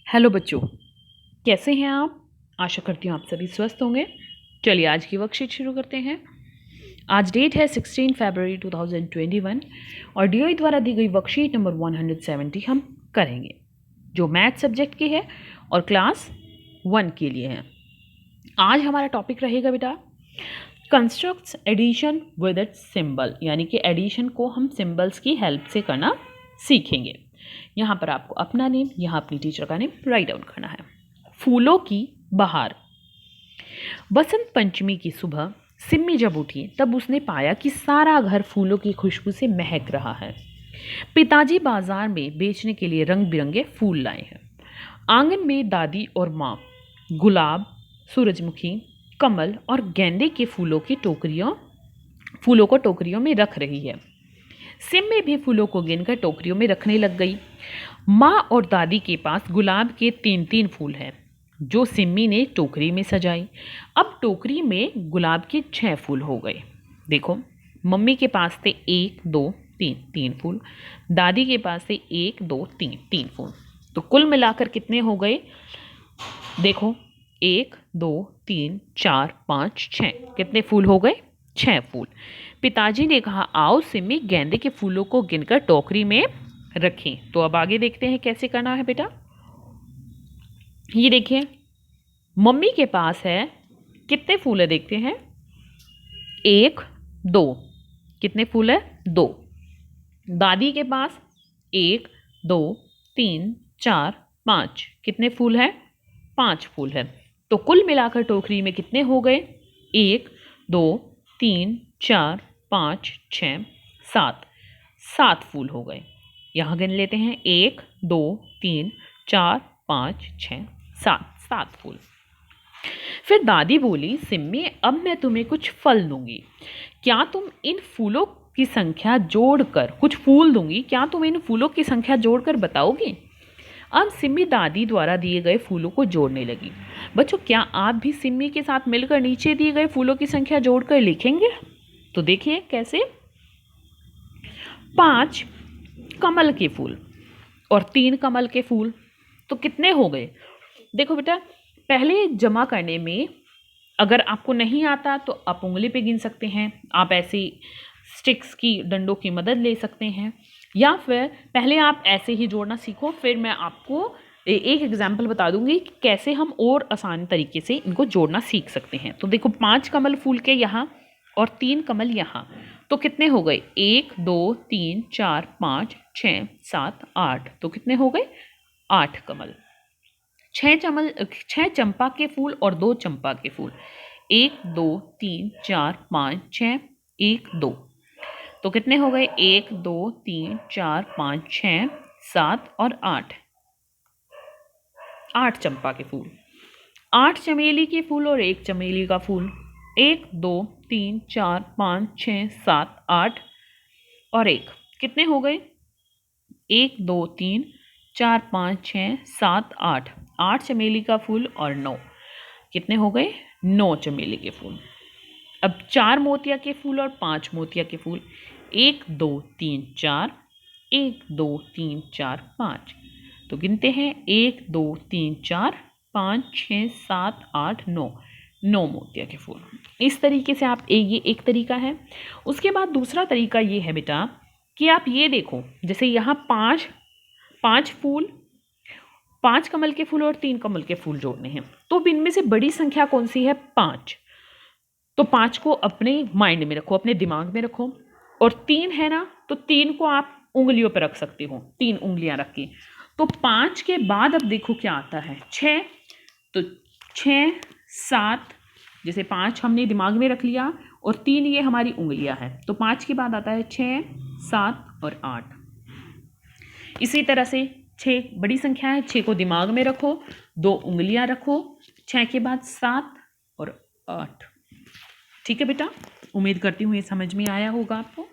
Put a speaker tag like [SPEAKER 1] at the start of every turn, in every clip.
[SPEAKER 1] Hello बच्चों, कैसे हैं आप? आशा करती हूँ आप सभी स्वस्थ होंगे। चलिए आज की वर्कशीट शुरू करते हैं। आज डेट है 16 फरवरी 2021 और डीओई द्वारा दी गई वर्कशीट नंबर 170 हम करेंगे, जो मैथ सब्जेक्ट की है और क्लास 1 के लिए है। आज हमारा टॉपिक रहेगा बेटा constructs addition with its symbol, यानी कि एडिशन को हम सिंबल्स की हेल्प से करना सीखेंगे। यहाँ पर आपको अपना नेम, यहाँ अपनी टीचर का नेम राइट डाउन करना है। फूलों की बहार। बसंत पंचमी की सुबह सिम्मी जब उठी तब उसने पाया कि सारा घर फूलों की खुशबू से महक रहा है। पिताजी बाजार में बेचने के लिए रंग बिरंगे फूल लाए हैं। आंगन में दादी और माँ गुलाब, सूरजमुखी, कमल और गेंदे के फूलों को टोकरियों में रख रही है। सिम्मी भी फूलों को गिनकर टोकरियों में रखने लग गई। माँ और दादी के पास गुलाब के 3-3 फूल हैं, जो सिम्मी ने टोकरी में सजाई। अब टोकरी में गुलाब के 6 फूल हो गए। देखो, मम्मी के पास थे 1 2 3 फूल, दादी के पास थे 1 2 3 फूल। तो कुल मिलाकर कितने हो गए? देखो, 1 2 3 4 5 6, कितने फूल हो गए? 6 फूल। पिताजी ने कहा, आओ सिम्मी गेंदे के फूलों को गिनकर टोकरी में रखें। तो अब आगे देखते हैं कैसे करना है बेटा। ये देखिए, मम्मी के पास है कितने फूल है, देखते हैं। 1 2, कितने फूल है? 2। दादी के पास 1 2 3 4 5, कितने फूल है? 5 फूल है। तो कुल मिलाकर टोकरी में कितने हो गए? 1 2 3 4 5 6 7, 7 फूल हो गए। यहाँ गिन लेते हैं, 1 2 3 4 5 6 7, 7 फूल। फिर दादी बोली, सिम्मी अब मैं तुम्हें कुछ फल दूंगी, क्या तुम इन फूलों की संख्या जोड़कर, कुछ फूल दूंगी, क्या तुम इन फूलों की संख्या जोड़कर बताओगी? अब सिम्मी दादी द्वारा दिए गए फूलों को जोड़ने लगी। बच्चों, क्या आप भी सिम्मी के साथ मिलकर नीचे दिए गए फूलों की संख्या जोड़कर लिखेंगे? तो देखिए कैसे। 5 कमल के फूल और 3 कमल के फूल, तो कितने हो गए? देखो बेटा, पहले जमा करने में अगर आपको नहीं आता तो आप उंगली पे गिन सकते हैं, आप ऐसी स्टिक्स की डंडों की मदद ले सकते हैं, या फिर पहले आप ऐसे ही जोड़ना सीखो, फिर मैं आपको एक एग्जाम्पल बता दूंगी कि कैसे हम और आसान तरीके से इनको जोड़ना सीख सकते हैं। तो देखो, 5 कमल फूल के यहाँ और 3 कमल यहाँ, तो कितने हो गए? 1 2 3 4 5 6 7 8, तो कितने हो गए? 8 कमल। 6 चंपा के फूल और 2 चंपा के फूल, 1 2 3 4 5 6 1 2, तो कितने हो गए? 1 2 3 4 5 6 7 और 8, 8 चंपा के फूल। 8 चमेली के फूल और 1 चमेली का फूल, 1 2 3 4 5 6 7 8 और 1, कितने हो गए? 1 2 3 4 5 6 7 8, 8 चमेली का फूल और 9, कितने हो गए? 9 चमेली के फूल। अब 4 मोतिया के फूल और 5 मोतिया के फूल, 1 2 3 4 1 2 3 4 5, तो गिनते हैं, 1 2 3 4 5 6 7 8 9, 9 मोतिया के फूल। इस तरीके से आप ये एक तरीका है। उसके बाद दूसरा तरीका ये है बेटा कि आप ये देखो, जैसे यहाँ 5 फूल, 5 कमल के फूल और 3 कमल के फूल जोड़ने हैं, तो इनमें से बड़ी संख्या कौन सी है? 5। तो 5 को अपने माइंड में रखो, अपने दिमाग में रखो, और 3 है ना, तो 3 को आप उंगलियों पर रख सकते हो, 3 उंगलियां रख के। तो 5 के बाद अब देखो क्या आता है? 6, तो 6 7, जैसे 5 हमने दिमाग में रख लिया और 3 ये हमारी उंगलियां हैं, तो 5 के बाद आता है 6 7 और 8। इसी तरह से 6 बड़ी संख्या है, 6 को दिमाग में रखो, 2 उंगलियां रखो, 6 के बाद 7 और 8। ठीक है बेटा, उम्मीद करती हूँ ये समझ में आया होगा आपको।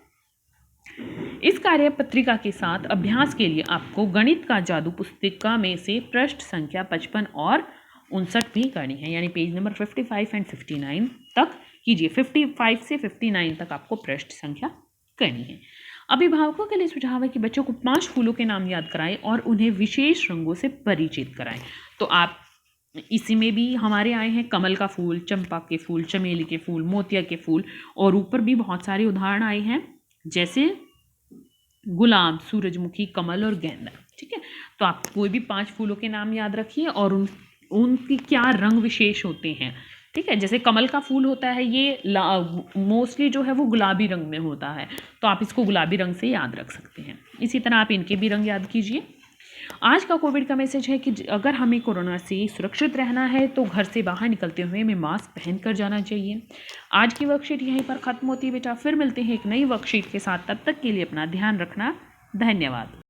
[SPEAKER 1] इस कार्य पत्रिका के साथ अभ्यास के लिए आपको गणित का जादू पुस्तिका में से पृष्ठ संख्या 55 और 59 भी करनी है, यानी पेज नंबर 55 एंड 59 तक कीजिए। 55 से 59 तक आपको पृष्ठ संख्या करनी है। अभिभावकों के लिए सुझाव है कि बच्चों को 5 फूलों के नाम याद कराएं और उन्हें विशेष रंगों से परिचित कराएं। तो आप इसी में भी हमारे आए हैं कमल का फूल, चंपा के फूल, चमेली के फूल, मोतिया के फूल, और ऊपर भी बहुत सारे उदाहरण आए हैं जैसे गुलाब, सूरजमुखी, कमल और गेंदा। ठीक है, तो आप कोई भी 5 फूलों के नाम याद रखिए और उनकी क्या रंग विशेष होते हैं। ठीक है, जैसे कमल का फूल होता है ये मोस्टली जो है वो गुलाबी रंग में होता है, तो आप इसको गुलाबी रंग से याद रख सकते हैं। इसी तरह आप इनके भी रंग याद कीजिए। आज का कोविड का मैसेज है कि अगर हमें कोरोना से सुरक्षित रहना है तो घर से बाहर निकलते हुए हमें मास्क पहन कर जाना चाहिए। आज की वर्कशीट यहीं पर ख़त्म होती है बेटा, फिर मिलते हैं एक नई वर्कशीट के साथ। तब तक के लिए अपना ध्यान रखना। धन्यवाद।